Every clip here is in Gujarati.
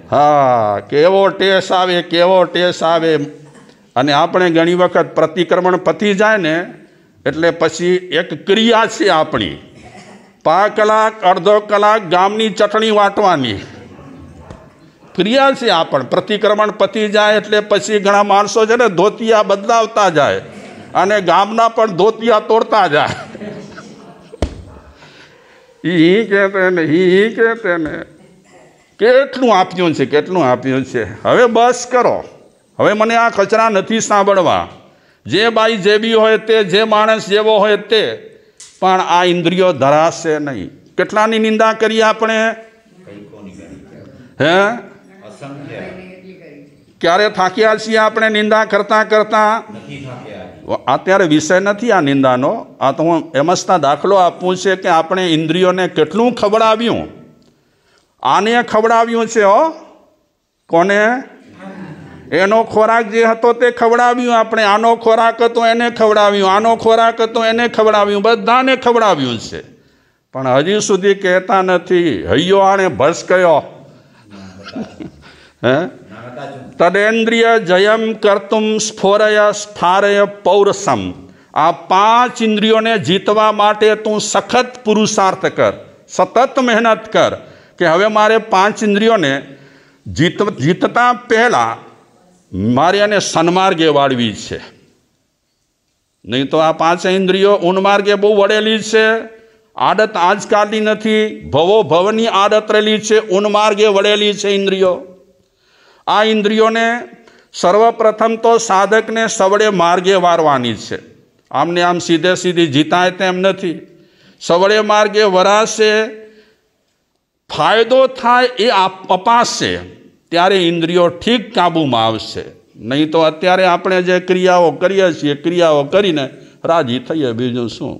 હા, કેવો ટેસ્ટ આવે, કેવો ટેસ્ટ આવે. અને આપણે ઘણી વખત પ્રતિક્રમણ પતી જાય ને એટલે પછી એક ક્રિયા છે આપણી, 5 કલાક અડધો કલાક ગામની ચટણી વાટવાની ક્રિયા છે. આપણ પ્રતિક્રમણ પતી જાય એટલે પછી ઘણા માણસો છે ને ધોતિયા બદલાવતા જાય અને ગામના પણ ધોતિયા તોડતા જાય. ઈ કહેતે ને કેટલું આપ્યું છે, કેટલું આપ્યું છે. હવે બસ કરો, હવે મને આ કચરા નથી સાંભળવા. જે બાઈ જેવી હોય તે, જે માણસ જેવો હોય તે, પણ આ ઇન્દ્રિયો ધરાશે નહીં. કેટલાની નિંદા કરીએ આપણે? હે, ક્યારે થાક્યા છીએ આપણે નિંદા કરતા કરતા? અત્યારે વિષય નથી આ નિંદાનો. આ તો હું એમસના દાખલો આપવું છે કે આપણે ઇન્દ્રિયોને કેટલું ખવડાવ્યું. આને ખવડાવ્યું છે. કોને? એનો ખોરાક જે હતો તે ખવડાવ્યું આપણે. આનો ખોરાક હતો એને ખવડાવ્યું, આનો ખોરાક હતો એને ખવડાવ્યું, બધાને ખવડાવ્યું છે. પણ હજી સુધી કહેતા નથી હૈયો આણે ભસ કયો. હે, તદેન્દ્રિય જયમ કર્તુમ સ્ફોરય સ્ફારય પૌરસમ. આ 5 ઇન્દ્રિયોને જીતવા માટે તું સખત પુરુષાર્થ કર, સતત મહેનત કર. કે હવે મારે 5 ઇન્દ્રિયોને જીતતા પહેલા મારે એને સન્માર્ગે વાળવી છે. નહીં તો આ 5 ઇન્દ્રિયો ઉન્માર્ગે બહુ વળેલી છે. આદત આજકાલની નથી, ભવો ભવની આદત રહેલી છે, ઉન્માર્ગે વળેલી છે ઇન્દ્રિયો. આ ઇન્દ્રિયોને સર્વપ્રથમ તો સાધકને સવડે માર્ગે વારવાની છે. આમને આમ સીધે સીધી જીતાય તેમ નથી. સવડે માર્ગે વરાશે, ફાયદો થાય એ અપાશે, ત્યારે ઇન્દ્રિયો ઠીક કાબૂમાં આવશે. નહીં તો અત્યારે આપણે જે ક્રિયાઓ કરીએ છીએ, ક્રિયાઓ કરીને રાજી થઈએ. બીજું શું?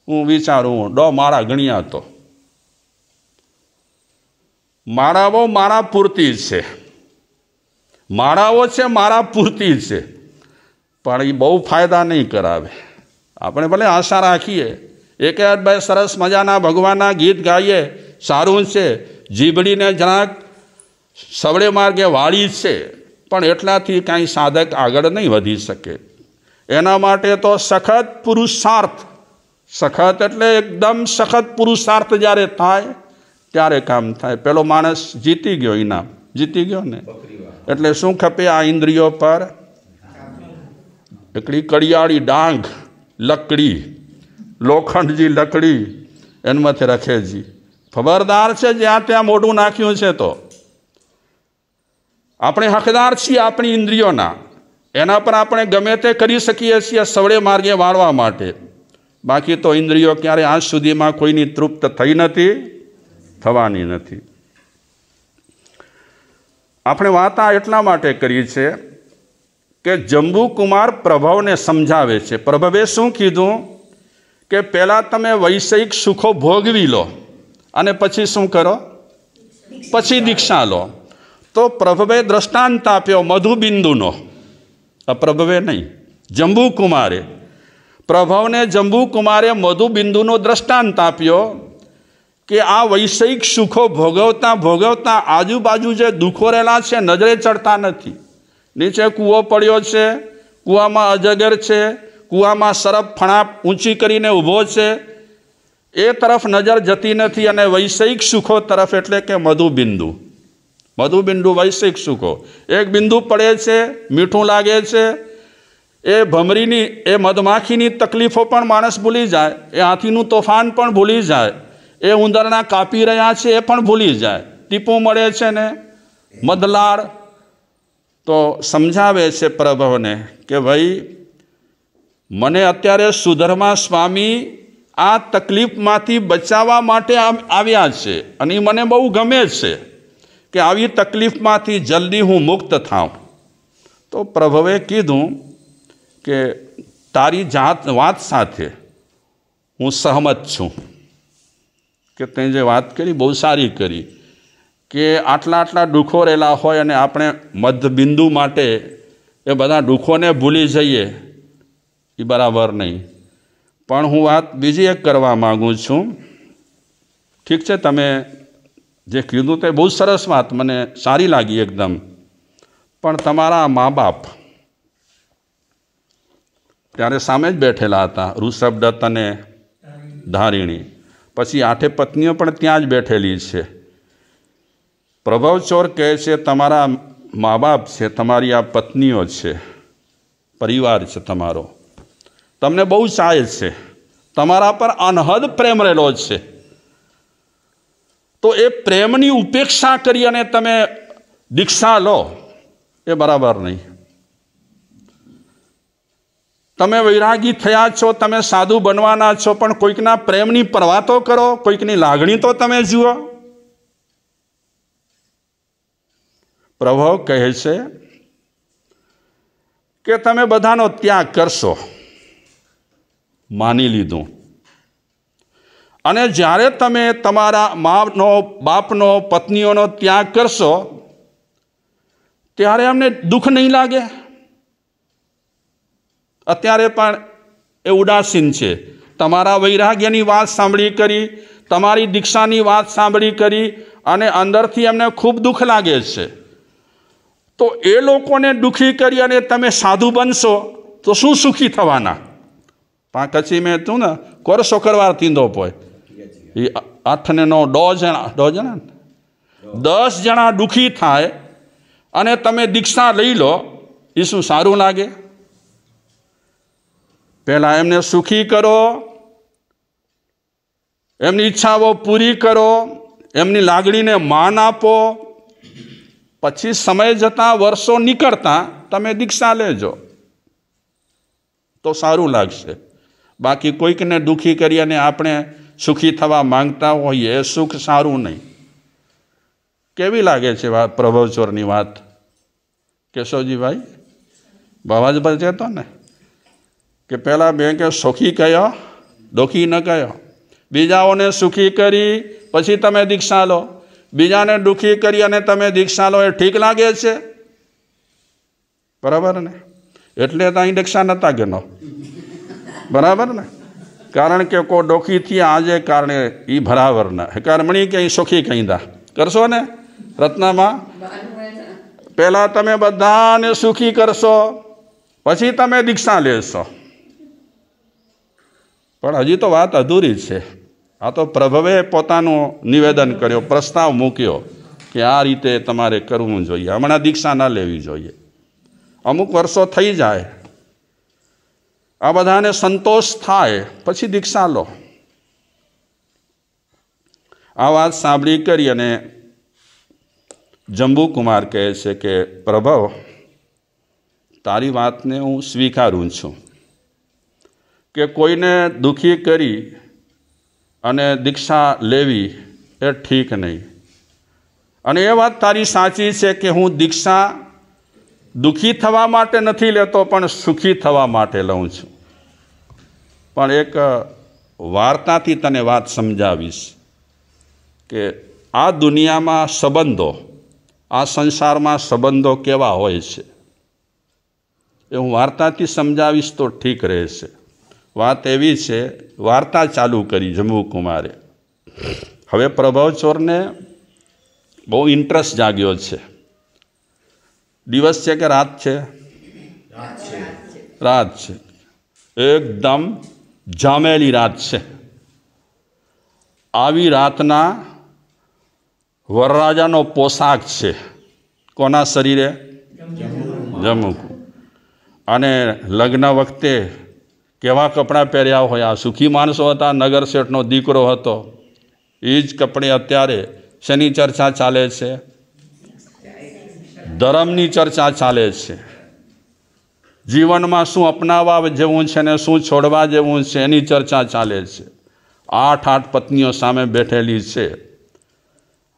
હું વિચારું માળા ગણ્યા તો માળાઓ મારા પૂરતી છે, માળાઓ છે મારા પૂરતી છે, પણ એ બહુ ફાયદા નહીં કરાવે. આપણે ભલે આશા રાખીએ, એકાદ બે સરસ મજાના ભગવાનના ગીત ગાઈએ, સારું છે, જીભડીને જરાક સવડે માર્ગે વાળી છે, પણ એટલાથી કાંઈ સાધક આગળ નહીં વધી શકે. એના માટે તો સખત પુરુષાર્થ, સખત એટલે એકદમ સખત પુરુષાર્થ જ્યારે થાય ત્યારે કામ થાય. પેલો માણસ જીતી ગયો, ઇનામ જીતી ગયો ને. એટલે શું ખપે? આ ઇન્દ્રિયો પર એકડી કડિયાળી ડાંગ, લકડી, લોખંડજી લકડી એનમાંથી રખેજી. ખબરદાર છે જ્યાં ત્યાં મોઢું નાખ્યું છે તો આપણે હકદાર છીએ આપણી ઇન્દ્રિયોના. એના પર આપણે ગમે તે કરી શકીએ છીએ સવડે માર્ગે વાળવા માટે. બાકી તો ઇન્દ્રિયો ક્યારે આજ સુધીમાં કોઈની તૃપ્ત થઈ નથી, થવાની નથી. આપણે વાત આ એટલા માટે કરી છે કે જંબુકુમાર પ્રભવને સમજાવે છે. પ્રભવે શું કીધું કે પહેલાં તમે વૈષયિક સુખો ભોગવી લો અને પછી શું કરો? પછી દીક્ષા લો. તો પ્રભવે દ્રષ્ટાંત આપ્યો મધુબિંદુનો. પ્રભવે નહીં, જંબુકુમારે. પ્રભવને જંબુકુમારે મધુબિંદુનો દ્રષ્ટાંત આપ્યો કે આ વૈષયિક સુખો ભોગવતા ભોગવતા આજુબાજુ જે દુઃખો રહેલા છે નજરે ચડતા નથી. નીચે કૂવો પડ્યો છે, કૂવામાં અજગર છે, કૂવામાં સરપ ફણા ઊંચી કરીને ઊભો છે, એ તરફ નજર જતી નથી. અને વૈષયિક સુખો તરફ એટલે કે મધુબિંદુ, મધુબિંદુ વૈષયિક સુખો. એક બિંદુ પડે છે, મીઠું લાગે છે, એ ભમરીની, એ મધમાખીની તકલીફો પણ માણસ ભૂલી જાય, એ હાથીનું તોફાન પણ ભૂલી જાય, એ ઉંદરના કાપી રહ્યા છે એ પણ ભૂલી જાય. ટીપું મળે છે ને મધલાળ. તો સમજાવે છે પ્રભવને કે ભાઈ મને અત્યારે સુધર્મા સ્વામી આ તકલીફમાંથી બચાવવા માટે આવ્યા છે અને એ મને બહુ ગમે છે કે આવી તકલીફમાંથી જલ્દી હું મુક્ત થાઉં. તો પ્રભુએ કીધું કે તારી વાત સાથે હું સહમત છું કે તે જે વાત કરી બહુ સારી કરી કે આટલા આટલા દુઃખો રહેલા હોય અને આપણે મધબિંદુ માટે એ બધા દુઃખોને ભૂલી જઈએ એ બરાબર નહીં. પણ હું વાત બીજી એક કરવા માગું છું. ઠીક છે, તમે જે કીધું તે બહુ સરસ વાત, મને સારી લાગી એકદમ. પણ તમારા મા બાપ ત્યારે સામે જ બેઠેલા હતા, ઋષભદત્ત અને ધારિણી. પછી 8 પત્નીઓ પણ ત્યાં જ બેઠેલી છે. પ્રભવચોર કહે છે તમારા મા બાપ છે, તમારી આ પત્નીઓ છે, પરિવાર છે તમારો, તમને બહુ ચાહે છે, તમારા પર અનહદ પ્રેમ રહેલો છે. તો એ પ્રેમની ઉપેક્ષા કરી અને તમે દીક્ષા લો એ બરાબર નહીં. તમે વૈરાગી થયા છો, તમે સાધુ બનવાના છો, પણ કોઈકના પ્રેમની પરવા તો કરો, કોઈકની લાગણી તો તમે જુઓ. પ્રભુ કહે છે કે તમે બધાનો ત્યાગ કરશો, માની લીધું. અને જ્યારે તમે તમારા માનો, બાપનો, પત્નીઓનો ત્યાગ કરશો ત્યારે અમને દુઃખ નહીં લાગે? અત્યારે પણ એ ઉદાસીન છે. તમારા વૈરાગ્યની વાત સાંભળી કરી, તમારી દીક્ષાની વાત સાંભળી કરી અને અંદરથી એમને ખૂબ દુઃખ લાગે છે. તો એ લોકોને દુઃખી કરી અને તમે સાધુ બનશો તો શું સુખી થવાના? પછી મેં તું ને કોર શોકરવાર થીંદો પોય એ 8 ને 9 10 જણા દુઃખી થાય અને તમે દીક્ષા લઈ લો, એ શું સારું લાગે? પહેલાં એમને સુખી કરો, એમની ઈચ્છાઓ પૂરી કરો, એમની લાગણીને માન આપો. પછી સમય જતાં, વર્ષો નીકળતા તમે દીક્ષા લેજો તો સારું લાગશે. બાકી કોઈકને દુઃખી કરી અને આપણે સુખી થવા માંગતા હોઈએ એ સુખ સારું નહીં. કેવી લાગે છે વાત પ્રભવચોરની વાત? કેશવજીભાઈ બાવાજભાઈ કહેતો ને કે પહેલાં બે કે સુખી કયો, દુઃખી ન કયો. બીજાઓને સુખી કરી પછી તમે દીક્ષા લો, બીજાને દુઃખી કરી અને તમે દીક્ષા લો, એ ઠીક લાગે છે? બરાબર ને? એટલે તો અહીં દીક્ષા નતા ગયો, બરાબર ને? કારણ કે કોઈ દુઃખીથી આજે કારણે એ બરાબર ના કારમણી કે સુખી કહી દા કરશો ને રત્નામાં. પહેલાં તમે બધાને સુખી કરશો પછી તમે દીક્ષા લેશો. પણ હજી તો વાત અધૂરી છે. આ તો પ્રભવે પોતાનું નિવેદન કર્યો, પ્રસ્તાવ મૂક્યો કે આ રીતે તમારે કરવું જોઈએ, હમણાં દીક્ષા ના લેવી જોઈએ. અમુક વર્ષો થઈ જાય, આ બધાને સંતોષ થાય પછી દીક્ષા લો. આ વાત સાંભળી કરી અને જંબુકુમાર કહે છે કે પ્રભુ, તારી વાતને હું સ્વીકારું છું કે કોઈને દુઃખી કરી અને દીક્ષા લેવી એ ઠીક નહીં. અને એ વાત તારી સાચી છે કે હું દીક્ષા દુઃખી થવા માટે નથી લેતો, પણ સુખી થવા માટે લઉં છું. પણ એક વાર્તાથી તને વાત સમજાવીશ કે આ દુનિયામાં સંબંધો, આ સંસારમાં સંબંધો કેવા હોય છે એ હું વાર્તાથી સમજાવીશ તો ઠીક રહેશે. વાત એવી છે, વાર્તા ચાલુ કરી જંબુકુમારે. હવે પ્રભવચોરને બહુ ઇન્ટરેસ્ટ જાગ્યો છે. દિવસ છે કે રાત છે? રાત છે. એકદમ જામેલી રાત છે. આવી રાતના વરરાજાનો પોશાક છે. કોના શરીરે? જંબુકુ. અને લગ્ન વખતે કેવા કપડાં પહેર્યા હોય? આ સુખી માણસો હતા, નગર શેઠનો દીકરો હતો. એ જ કપડે અત્યારે શેની ચર્ચા ચાલે છે? ધર્મની ચર્ચા ચાલે છે. જીવનમાં શું અપનાવવા જેવું છે ને શું છોડવા જેવું છે એની ચર્ચા ચાલે છે. 8 પત્નીઓ સામે બેઠેલી છે.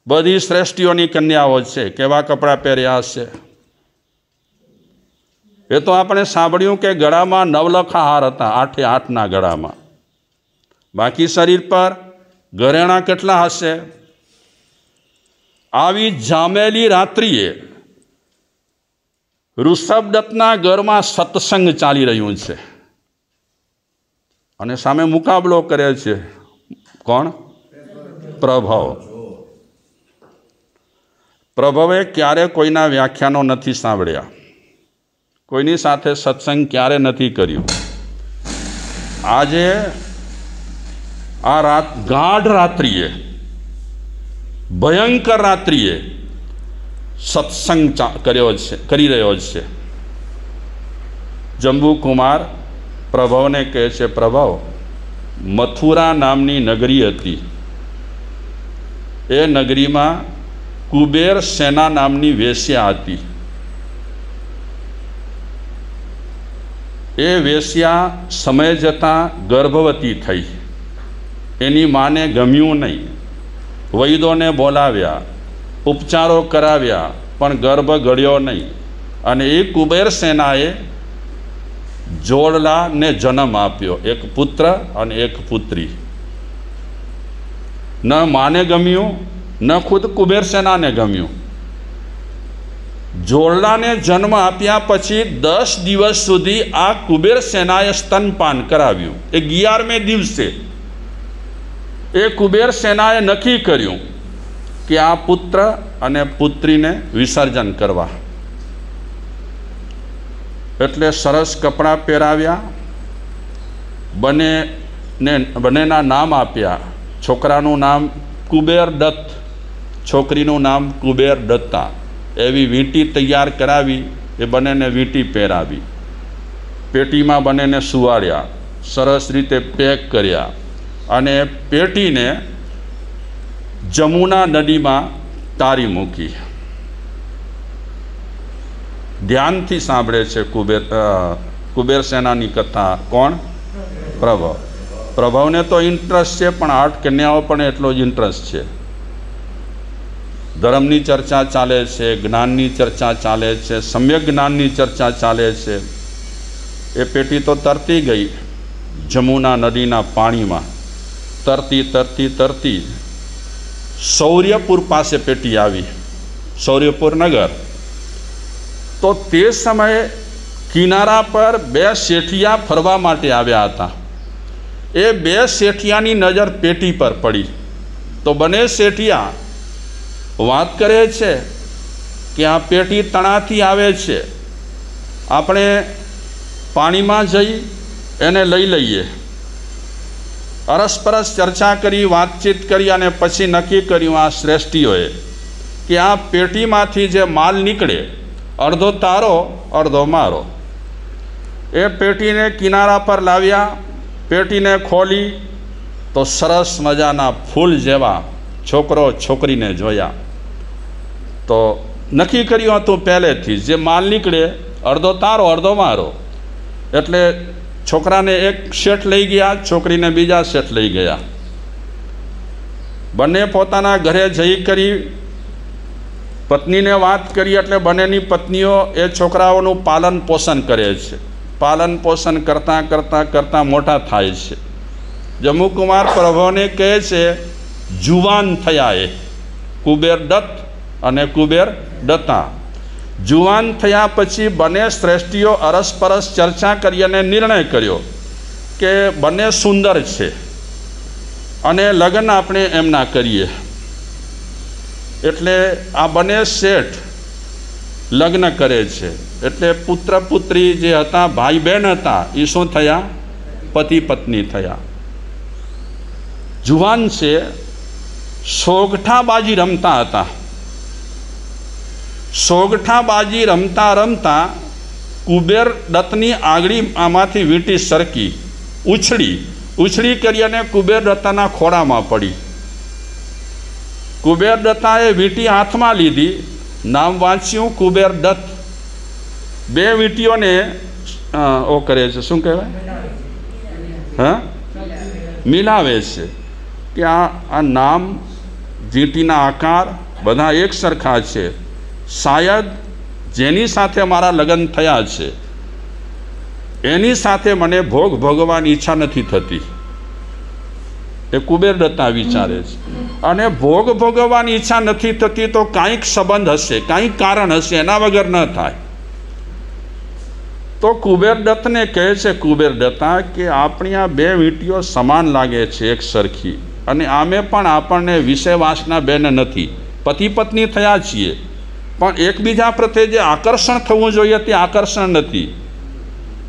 બધી શ્રેષ્ઠીઓની કન્યાઓ છે. કેવા કપડાં પહેર્યા હશે? એ તો આપણે સાંભળ્યું કે ગળામાં 9 હાર હતા, 8 ગળામાં. બાકી શરીર પર ઘરેણા કેટલા હશે? આવી જામેલી રાત્રિએ ઋષભદત્તના ઘરમાં સત્સંગ ચાલી રહ્યું છે અને સામે મુકાબલો કરે છે કોણ? પ્રભવ. પ્રભવે ક્યારે કોઈના વ્યાખ્યાનો નથી સાંભળ્યા, કોઈની સાથે સત્સંગ ક્યારે નથી કર્યું. આજે આ ગાઢ રાત્રિએ, ભયંકર રાત્રિએ સત્સંગ કરી રહ્યો છે. જંબુકુમાર પ્રભવને કહે છે, પ્રભવ, મથુરા નામની નગરી હતી. એ નગરીમાં કુબેર સેના નામની વેશ્યા હતી. એ વેશ્યા સમય જતાં ગર્ભવતી થઈ. એની માને ગમ્યું નહીં. વૈદોને બોલાવ્યા, ઉપચારો કરાવ્યા, પણ ગર્ભ ગળ્યો નહીં. અને એ કુબેર સેનાએ જોડલાને જન્મ આપ્યો, એક પુત્ર અને એક પુત્રી. ન માને ગમ્યું, ન ખુદ કુબેર સેનાને ગમ્યું. જોડલાને જન્મ આપ્યા પછી 10 દિવસ સુધી આ કુબેર સેનાએ સ્તનપાન કરાવ્યું. એ 11મે દિવસે એ કુબેર સેનાએ નક્કી કર્યું કે આ પુત્ર અને પુત્રીને વિસર્જન કરવા. એટલે સરસ કપડાં પહેરાવ્યા, બંનેના નામ આપ્યા. છોકરાનું નામ કુબેર દત્ત, છોકરીનું નામ કુબેર દત્તા. એવી વીંટી તૈયાર કરાવી, એ બંનેને વીંટી પહેરાવી. પેટીમાં બંનેને સુવાડ્યા, સરસ રીતે પેક કર્યા અને પેટીને જમુના નદીમાં તારી મૂકી. ધ્યાનથી સાંભળે છે કુબેર સેનાની કથા. કોણ? પ્રભવ. પ્રભવને તો ઇન્ટરેસ્ટ છે, પણ 8 કન્યાઓ પણ એટલો જ ઇન્ટરેસ્ટ છે. ધર્મની ચર્ચા ચાલે છે, જ્ઞાનની ચર્ચા ચાલે છે, સમ્યક જ્ઞાનની ચર્ચા ચાલે છે. એ પેટી તો તરતી ગઈ જમુના નદીના પાણીમાં. તરતી તરતી તરતી શૌર્યપુર પાસે પેટી આવી, શૌર્યપુર નગર. તો તે સમયે કિનારા પર 2 શેઠિયા ફરવા માટે આવ્યા હતા. એ 2 શેઠિયાની નજર પેટી પર પડી. તો બંને શેઠિયા વાત કરે છે કે આ પેટી તણાથી આવે છે, આપણે પાણીમાં જઈ એને લઈ લઈએ. અરસપરસ ચર્ચા કરી, વાતચીત કરી અને પછી નક્કી કર્યું આ શ્રેષ્ઠીઓએ કે આ પેટીમાંથી જે માલ નીકળે, અડધો તારો અડધો મારો. એ પેટીને કિનારા પર લાવ્યા. પેટીને ખોલી તો સરસ મજાના ફૂલ જેવા છોકરો છોકરીને જોયા. તો નક્કી કર્યું હતું પહેલેથી, જે માલ નીકળે અડધો તારો અડધો મારો. એટલે છોકરાને એક શેઠ લઈ ગયા, છોકરીને બીજા શેઠ લઈ ગયા. બંને પોતાના ઘરે જઈ કરી પત્નીને વાત કરી. એટલે બંનેની પત્નીઓ એ છોકરાઓનું પાલન પોષણ કરે છે. પાલન પોષણ કરતાં કરતાં કરતાં મોટા થાય છે. જંબુકુમાર પ્રભુને કહે છે, જુવાન થયા એ કુબેર દત્ત અને કુબેર દત્તા. જુવાન થયા પછી બંને શ્રેષ્ઠીઓ અરસપરસ ચર્ચા કરી અને નિર્ણય કર્યો કે બંને સુંદર છે અને લગ્ન આપણે એમના કરીએ. એટલે આ બંને શેઠ લગ્ન કરે છે. એટલે પુત્ર પુત્રી જે હતા, ભાઈ બહેન હતા, એ શું થયા? પતિ પત્ની થયા. જુવાન છે, સોગઠાબાજી રમતા હતા. સોગઠાબાજી રમતા રમતા કુબેર દત્તની આંગળીમાંથી વીંટી સરકી, ઉછળી કરી અને કુબેર દત્તાના ખોળામાં પડી. કુબેર દત્તાએ વીંટી હાથમાં લીધી, નામ વાંચ્યું કુબેર દત્ત. 2 વીંટીઓને ઓ કરે છે, શું કહેવાય? હા, મિલાવે છે કે આ નામ, વીંટીના આકાર બધા એક સરખા છે. શાયદ જેની સાથે મારા લગ્ન થયા છે એની સાથે મને ભોગ ભોગવવાની ઈચ્છા નથી થતી. એ કુબેર દત્તા વિચારે છે. અને ભોગ ભોગવવાની ઈચ્છા નથી થતી તો કાંઈક સંબંધ હશે, કાંઈક કારણ હશે, એના વગર ન થાય. તો કુબેર દત્તને કહે છે કુબેર દત્તા કે આપણી આ 2 વીંટીઓ સમાન લાગે છે, એક સરખી, અને આમે પણ આપણને વિષય વાસના બેન નથી, પતિ પત્ની થયા છીએ, પણ એકબીજા પ્રત્યે જે આકર્ષણ થવું જોઈએ તે આકર્ષણ નથી.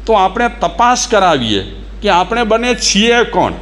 તો આપણે તપાસ કરાવીએ કે આપણે બંને છીએ કોણ.